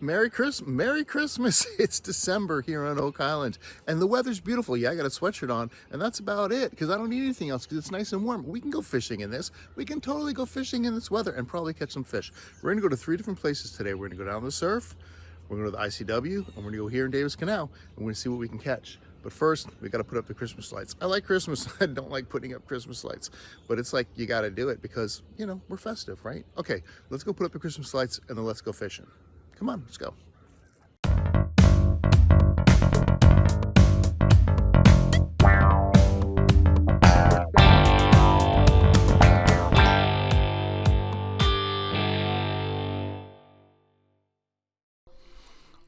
Merry Christmas! Merry Christmas! It's December here on Oak Island, and the weather's beautiful. Yeah, I got a sweatshirt on, and that's about it because I don't need anything else because it's nice and warm. We can go fishing in this. We can totally go fishing in this weather and probably catch some fish. We're gonna go to 3 different places today. We're gonna go down the surf, we're gonna go to the ICW, and we're gonna go here in Davis Canal, and we're gonna see what we can catch. But first, we gotta put up the Christmas lights. I like Christmas. I don't like putting up Christmas lights, but it's like you gotta do it because, you know, we're festive, right? Okay, let's go put up the Christmas lights and then let's go fishing. Come on, let's go.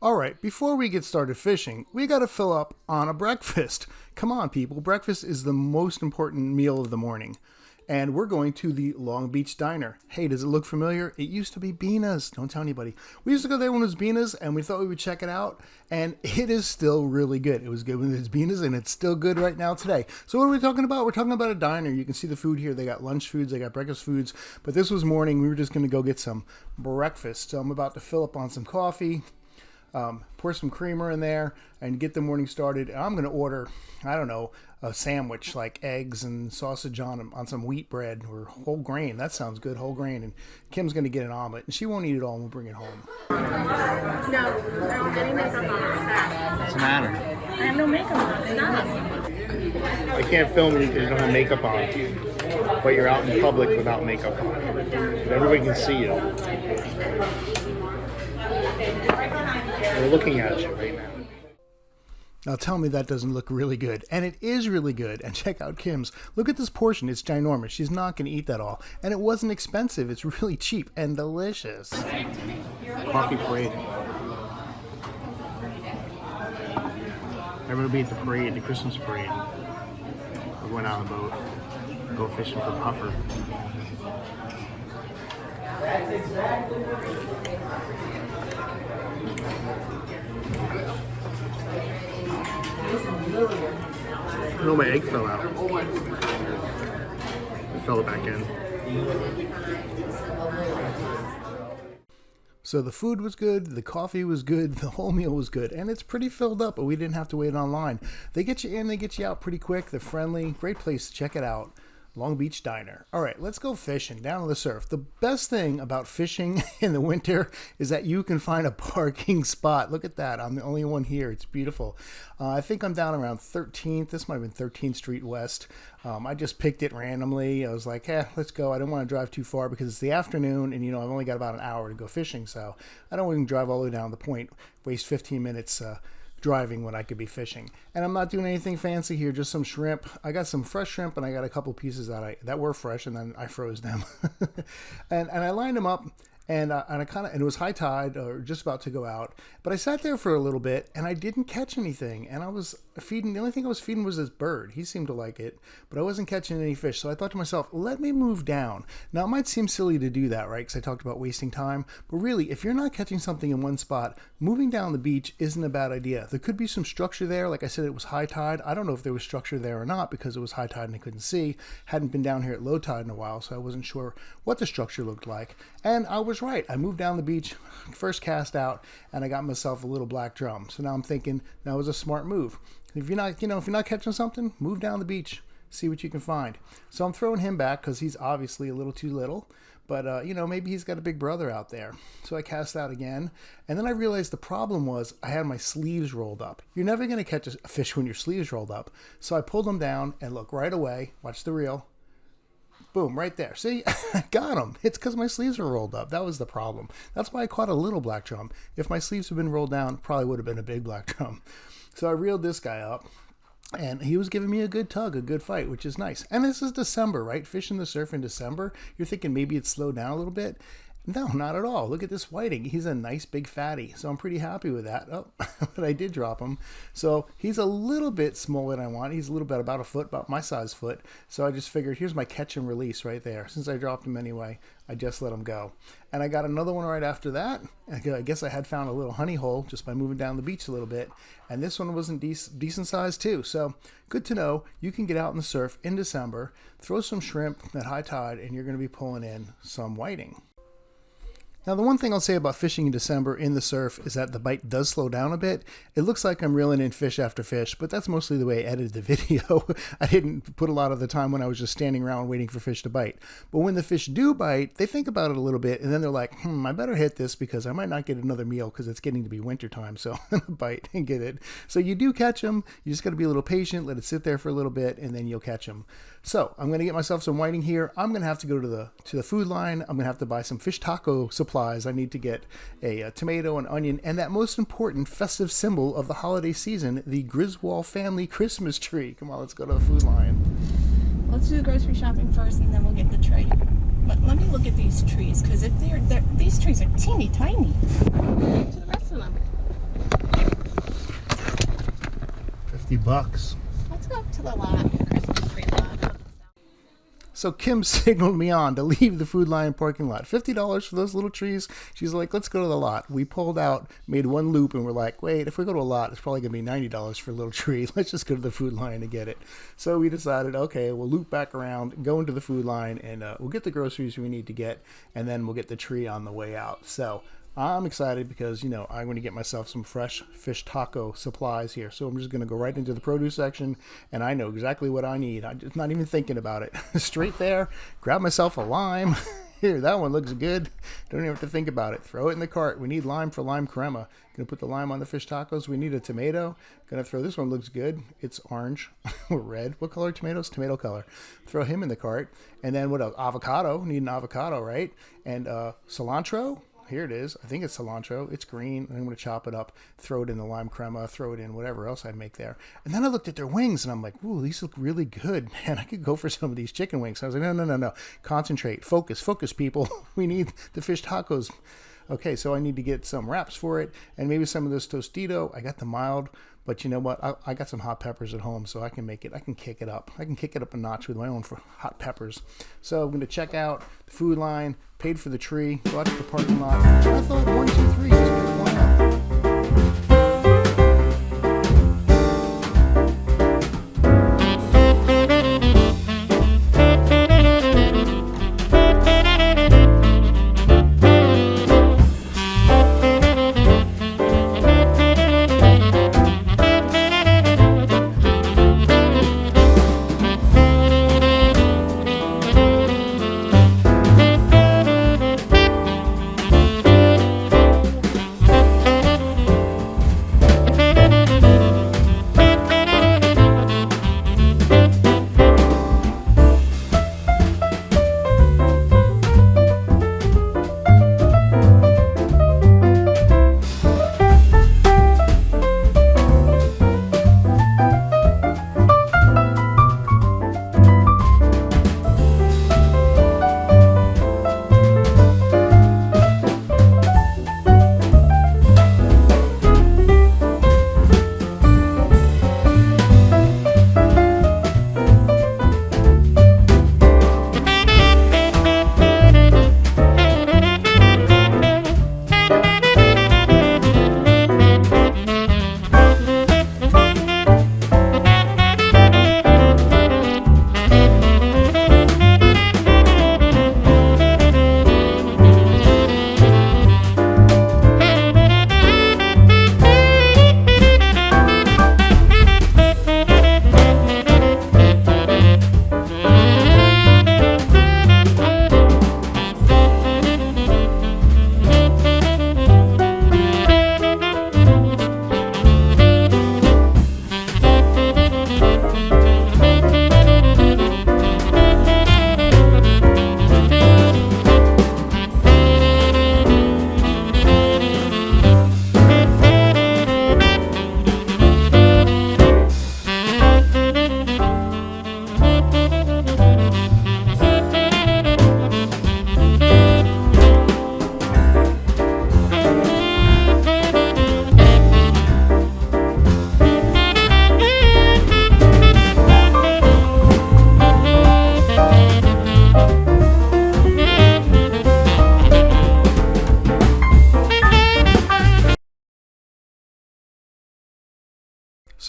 All right, before we get started fishing, we got to fill up on a breakfast. Come on, people. Breakfast is the most important meal of the morning. And we're going to the Long Beach Diner. Hey, does it look familiar? It used to be Beana's. Don't tell anybody. We used to go there when it was Beana's, and we thought we would check it out. And it is still really good. It was good when it was Beana's, and it's still good right now today. So what are we talking about? We're talking about a diner. You can see the food here. They got lunch foods. They got breakfast foods. But this was morning. We were just going to go get some breakfast. So I'm about to fill up on some coffee. Pour some creamer in there and get the morning started. I'm going to order, I don't know, a sandwich like eggs and sausage on some wheat bread or whole grain. That sounds good, whole grain. And Kim's going to get an omelet, and she won't eat it all, and we'll bring it home. No, I don't get any makeup on. What's the matter? I have no makeup on. Stop. I can't film you because you don't have makeup on, but you're out in public without makeup on. Everybody can see you. We're looking at you right now. Now tell me that doesn't look really good. And it is really good. And check out Kim's. Look at this portion. It's ginormous. She's not going to eat that all. And it wasn't expensive. It's really cheap and delicious. Coffee parade. Everybody at the parade, the Christmas parade. We're going out on a boat. Go fishing for puffer. No, my egg fell out. I fell it back in. So the food was good, the coffee was good, the whole meal was good, and it's pretty filled up, but we didn't have to wait online. They get you in, they get you out pretty quick, they're friendly, great place to check it out. Long Beach Diner. All right, let's go fishing down on the surf. The best thing about fishing in the winter is that you can find a parking spot. Look at that. I'm the only one here. It's beautiful. I think I'm down around 13th. This might have been 13th Street West. I just picked it randomly. I was like, let's go. I don't want to drive too far because it's the afternoon and, I've only got about an hour to go fishing. So I don't want to drive all the way down to the point, waste 15 minutes driving when I could be fishing. And I'm not doing anything fancy here, just some shrimp. I got some fresh shrimp and I got a couple pieces that were fresh, and then I froze them. and I lined them up, and it was high tide or just about to go out, but I sat there for a little bit and I didn't catch anything, and I was feeding. The only thing I was feeding was this bird. He seemed to like it, but I wasn't catching any fish. So I thought to myself, let me move down. Now it might seem silly to do that, right? Because I talked about wasting time, but really, if you're not catching something in one spot, moving down the beach isn't a bad idea. There could be some structure there. Like I said, it was high tide. I don't know if there was structure there or not because it was high tide and I couldn't see. Hadn't been down here at low tide in a while, so I wasn't sure what the structure looked like. And I was right. I moved down the beach, first cast out, and I got myself a little black drum. So now I'm thinking that was a smart move. If you're not catching something, move down the beach, see what you can find. So I'm throwing him back because he's obviously a little too little, but maybe he's got a big brother out there. So I cast out again, and then I realized the problem was I had my sleeves rolled up. You're never going to catch a fish when your sleeves rolled up. So I pulled them down and look right away. Watch the reel. Boom, right there. See, I got him. It's because my sleeves were rolled up. That was the problem. That's why I caught a little black drum. If my sleeves had been rolled down, probably would have been a big black drum. So I reeled this guy up, and he was giving me a good tug, a good fight, which is nice. And this is December, right? Fishing the surf in December. You're thinking maybe it's slowed down a little bit. No, not at all. Look at this whiting. He's a nice big fatty. So I'm pretty happy with that. Oh, but I did drop him. So he's a little bit smaller than I want. He's a little bit about a foot, about my size foot. So I just figured here's my catch and release right there. Since I dropped him anyway, I just let him go. And I got another one right after that. I guess I had found a little honey hole just by moving down the beach a little bit. And this one wasn't decent size too. So good to know. You can get out in the surf in December, throw some shrimp at high tide, and you're going to be pulling in some whiting. Now, the one thing I'll say about fishing in December in the surf is that the bite does slow down a bit. It looks like I'm reeling in fish after fish, but that's mostly the way I edited the video. I didn't put a lot of the time when I was just standing around waiting for fish to bite. But when the fish do bite, they think about it a little bit, and then they're like, I better hit this because I might not get another meal because it's getting to be winter time, so I'm gonna bite and get it. So you do catch them. You just got to be a little patient, let it sit there for a little bit, and then you'll catch them. So I'm going to get myself some whiting here. I'm going to have to go to the food line. I'm going to have to buy some fish taco supplies. I need to get a tomato, an onion, and that most important festive symbol of the holiday season, the Griswold family Christmas tree. Come on, let's go to the food line. Let's do the grocery shopping first, and then we'll get the tree. But let me look at these trees, because if these trees are teeny tiny. To the rest of them. $50. Let's go up to the lot, Christmas tree lot. So Kim signaled me on to leave the Food Lion parking lot. $50 for those little trees. She's like, let's go to the lot. We pulled out, made one loop, and we're like, wait, if we go to a lot, it's probably going to be $90 for a little tree. Let's just go to the Food Lion and get it. So we decided, okay, we'll loop back around, go into the Food Lion, and we'll get the groceries we need to get, and then we'll get the tree on the way out. So I'm excited because, I'm going to get myself some fresh fish taco supplies here. So I'm just going to go right into the produce section, and I know exactly what I need. I'm just not even thinking about it. Straight there, grab myself a lime. Here, that one looks good. Don't even have to think about it. Throw it in the cart. We need lime for lime crema. Gonna put the lime on the fish tacos. We need a tomato. Gonna throw this one, looks good. It's orange or red. What color are tomatoes? Tomato color. Throw him in the cart. And then what else? Avocado. Need an avocado, right? And cilantro. Here it is. I think it's cilantro. It's green. I'm going to chop it up, throw it in the lime crema, throw it in whatever else I make there. And then I looked at their wings and I'm like, ooh, these look really good. Man, I could go for some of these chicken wings. I was like, no. Concentrate. Focus, people. We need the fish tacos. Okay, so I need to get some wraps for it and maybe some of this tostito. I got the mild, but you know what? I got some hot peppers at home, so I can make it. I can kick it up. I can kick it up a notch with my own hot peppers. So I'm going to check out the food line, paid for the tree, go out to the parking lot. And I thought 1, 2, 3, just pick one out.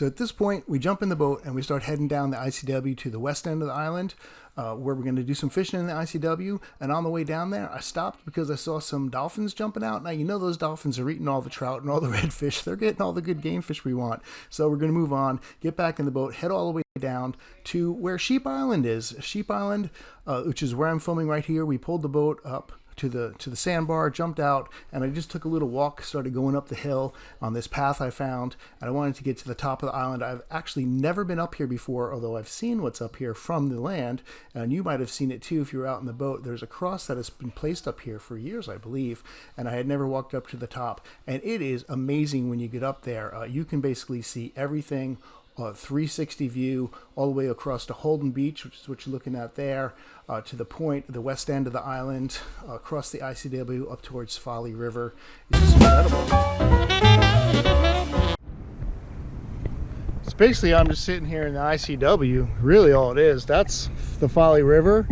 So at this point, we jump in the boat and we start heading down the ICW to the west end of the island. where we're going to do some fishing in the ICW. And on the way down there, I stopped because I saw some dolphins jumping out. Now, you know those dolphins are eating all the trout and all the redfish. They're getting all the good game fish we want. So we're going to move on, get back in the boat, head all the way down to where Sheep Island is. Sheep Island, which is where I'm filming right here. We pulled the boat up to the sandbar, jumped out, and I just took a little walk, started going up the hill on this path I found, and I wanted to get to the top of the island. I've actually never been up here before, although I've seen what's up here from the land, and you might have seen it too if you were out in the boat. There's a cross that has been placed up here for years, I believe, and I had never walked up to the top, and it is amazing when you get up there. You can basically see everything, 360 view all the way across to Holden Beach, which is what you're looking at there, to the point, the west end of the island, across the ICW up towards Folly River. It's just incredible. So basically, I'm just sitting here in the ICW. Really, all it is, that's the Folly River.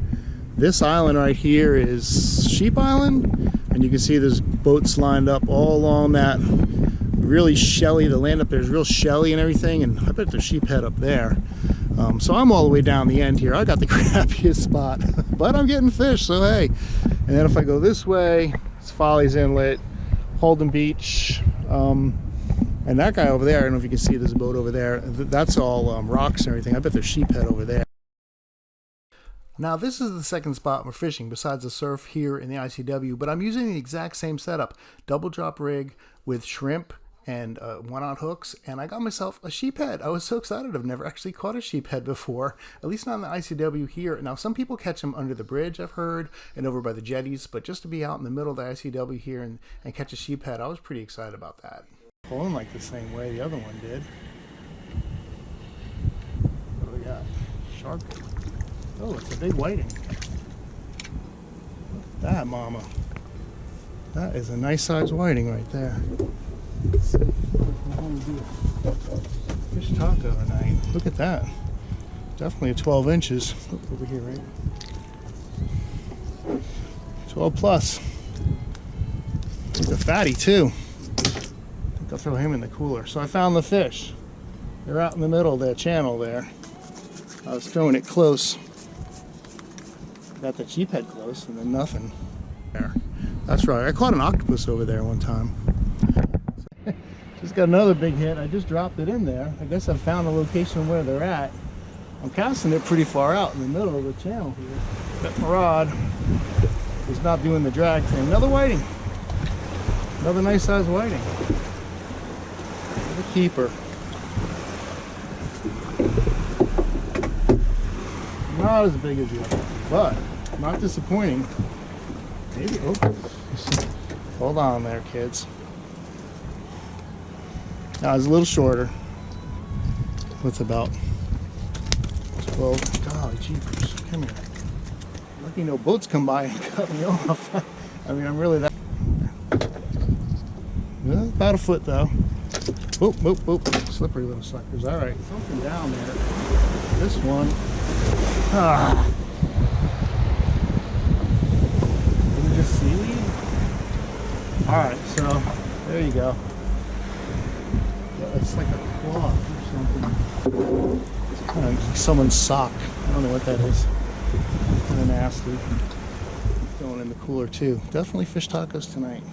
This island right here is Sheep Island, and you can see there's boats lined up all along that. Really shelly, the land up there is real shelly and everything, and I bet there's sheephead up there. So I'm all the way down the end here. I got the crappiest spot, but I'm getting fish, so hey. And then if I go this way, it's Folly's Inlet, Holden Beach, and that guy over there, I don't know if you can see, there's a boat over there. That's all rocks and everything. I bet there's sheephead over there. Now this is the second spot we're fishing besides the surf here in the ICW, but I'm using the exact same setup. Double drop rig with shrimp and 1-aught hooks, and I got myself a sheephead. I was so excited. I've never actually caught a sheephead before, at least not in the ICW here. Now some people catch them under the bridge, I've heard, and over by the jetties, but just to be out in the middle of the ICW here and catch a sheephead, I was pretty excited about that. Pulling like the same way the other one did. What do we got? Shark. Oh, it's a big whiting. Look at that, mama. That is a nice size whiting right there. Let's see. Fish taco tonight. Look at that. Definitely a 12 inches. Oh, over here, right? 12 plus. It's a fatty too. I think I'll throw him in the cooler. So I found the fish. They're out in the middle of that channel there. I was throwing it close. Got the sheephead close and then nothing there. That's right. I caught an octopus over there one time. Just got another big hit. I just dropped it in there. I guess I found a location where they're at. I'm casting it pretty far out in the middle of the channel here. But my rod is not doing the drag thing. Another whiting. Another nice size whiting. Another keeper. Not as big as the other, but not disappointing. Maybe. Oh, hold on there, kids. Now it's a little shorter. What's about 12? Golly jeepers! Come here. Lucky no boats come by and cut me off. I mean, I'm really that. Well, about a foot though. Boop, boop, boop. Slippery little suckers. All right, something down there. This one. Ah. Is it just seaweed? Alright, so there you go. It's like a cloth or something. It's kind of like someone's sock. I don't know what that is. Kind of nasty. Going in the cooler too. Definitely fish tacos tonight.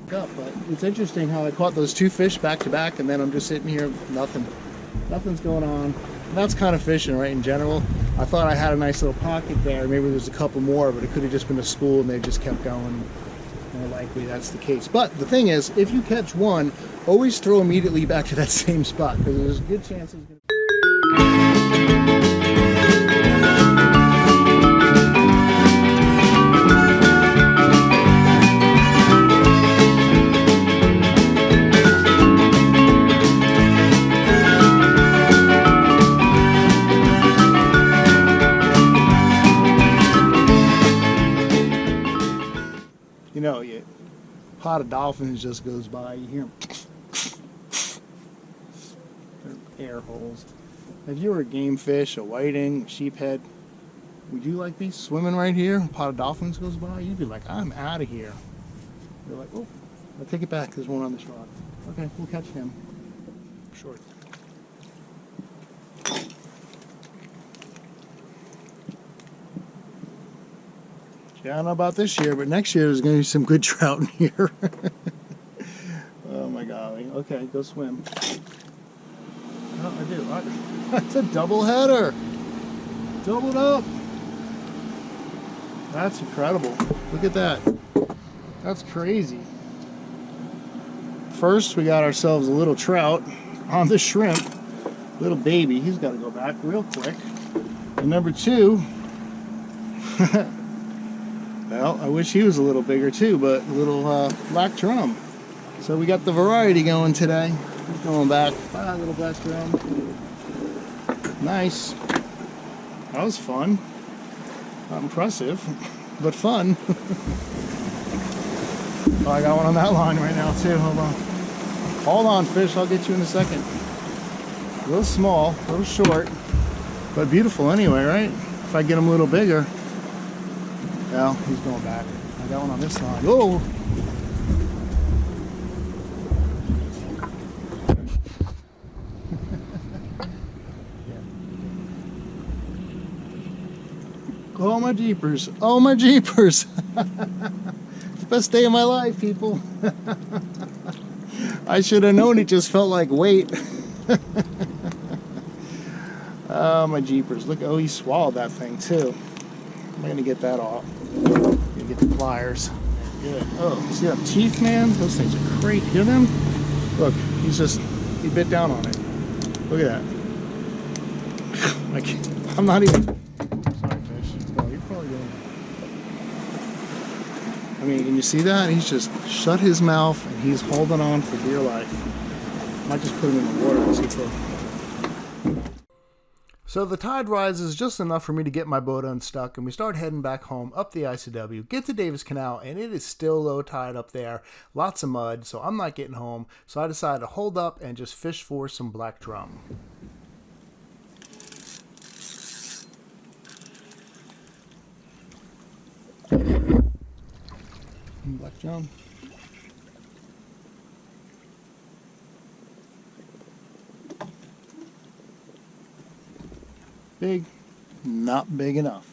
But it's interesting how I caught those two fish back to back, and then I'm just sitting here, nothing's going on. That's kind of fishing, right, in general. I thought I had a nice little pocket there. Maybe there's a couple more, but it could have just been a school and they just kept going. More likely that's the case. But the thing is, if you catch one, always throw immediately back to that same spot, because there's a good chance it's going to... You know, a pot of dolphins just goes by, you hear them. They're air holes. If you were a game fish, a whiting, a sheephead, would you like be swimming right here? A pot of dolphins goes by, you'd be like, I'm out of here. You're like, oh, I'll take it back, there's one on this rock. Okay, we'll catch him. Short. Yeah, I don't know about this year, but next year there's going to be some good trout in here. Oh my golly. Okay, go swim. Oh, I do. That's a double header. Doubled up. That's incredible. Look at that. That's crazy. First, we got ourselves a little trout on the shrimp. Little baby. He's got to go back real quick. And number two, well, I wish he was a little bigger too, but a little black drum. So we got the variety going today. He's going back. Bye, little black drum. Nice. That was fun. Not impressive, but fun. Oh, I got one on that line right now too. Hold on. Hold on, fish. I'll get you in a second. A little small, a little short, but beautiful anyway, right? If I get him a little bigger. Well, he's going back. I got one on this line. Oh! Oh my jeepers. Oh my jeepers. It's the best day of my life, people. I should have known it just felt like weight. Oh my jeepers. Look, oh, he swallowed that thing too. I'm gonna get that off. Gonna get the pliers. Good. Oh, see that teeth, man? Those things are great. Hear them? Look, he bit down on it. Look at that. I'm not even. Sorry, fish. Oh, you're probably doing it. I mean, can you see that? He's just shut his mouth and he's holding on for dear life. Might just put him in the water and see if he'll. So the tide rises just enough for me to get my boat unstuck, and we start heading back home up the ICW, get to Davis Canal, and it is still low tide up there, lots of mud, so I'm not getting home. So I decided to hold up and just fish for some black drum. Black drum. Big, not big enough.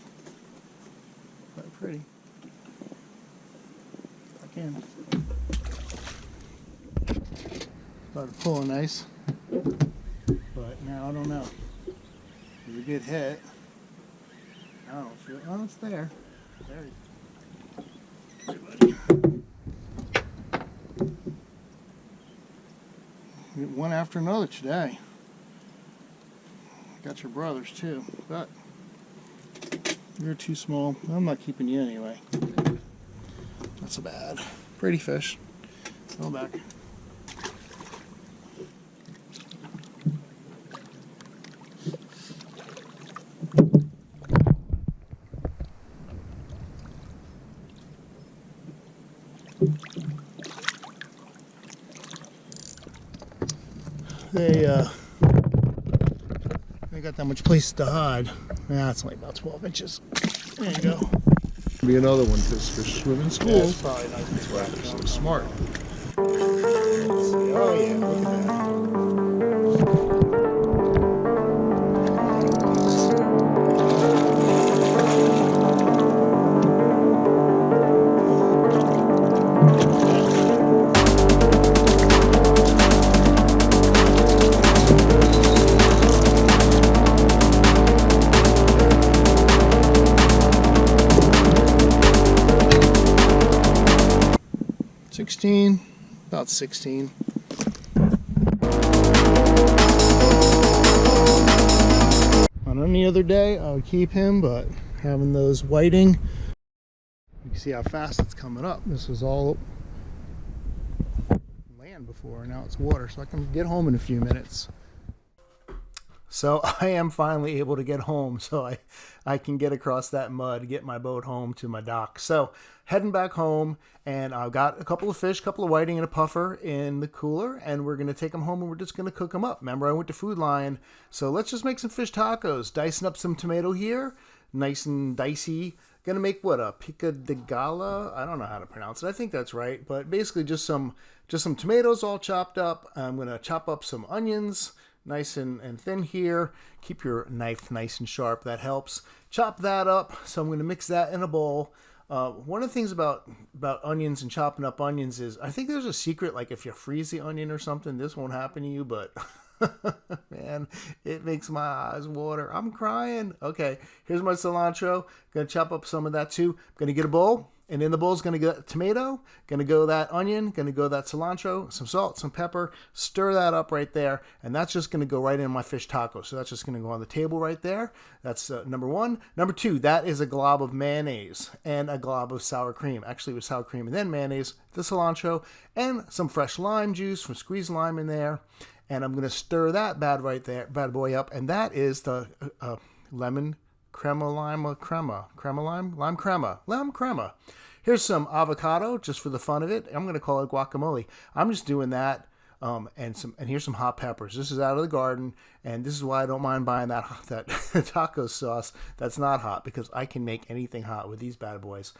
Quite pretty. I can. Started pulling nice, but now I don't know. It was a good hit. I don't feel. Oh, it's there. There you go. Hey, buddy. Get one after another today. Got your brothers too, but you're too small. I'm not keeping you anyway. Not so bad. Pretty fish. Go back. They got that much place to hide. Nah, it's only about 12 inches. There you go. Be another one because fish swim in school. Yeah, it's probably nice. That's why they're so smart. Oh yeah, look at that. 16, about 16. On any other day, I would keep him, but having those whiting, you can see how fast it's coming up. This was all land before, now it's water, so I can get home in a few minutes. So I am finally able to get home, so I can get across that mud, get my boat home to my dock. So heading back home, and I've got a couple of fish, a couple of whiting and a puffer in the cooler, and we're going to take them home and we're just going to cook them up. Remember, I went to Food Lion, so let's just make some fish tacos. Dicing up some tomato here, nice and dicey. Gonna make what, a pica de gala? I don't know how to pronounce it. I think that's right, but basically just some tomatoes all chopped up. I'm gonna chop up some onions, nice and thin here. Keep your knife nice and sharp, that helps. Chop that up, so I'm going to mix that in a bowl. One of the things about onions and chopping up onions is I think there's a secret, like if you freeze the onion or something, this won't happen to you, but man, it makes my eyes water. I'm crying. Okay, here's my cilantro. Gonna chop up some of that too. Gonna get a bowl, and in the bowl is gonna go tomato, gonna go that onion, gonna go that cilantro, some salt, some pepper. Stir that up right there, and that's just gonna go right in my fish taco. So that's just gonna go on the table right there. That's number one. Number two, that is a glob of mayonnaise and a glob of sour cream. Actually, with sour cream and then mayonnaise, the cilantro, and some fresh lime juice, some squeezed lime in there. And I'm going to stir that bad boy up. And that is the lemon lime crema. Here's some avocado just for the fun of it. I'm going to call it guacamole. I'm just doing that. And here's some hot peppers. This is out of the garden, and this is why I don't mind buying that taco sauce that's not hot, because I can make anything hot with these bad boys.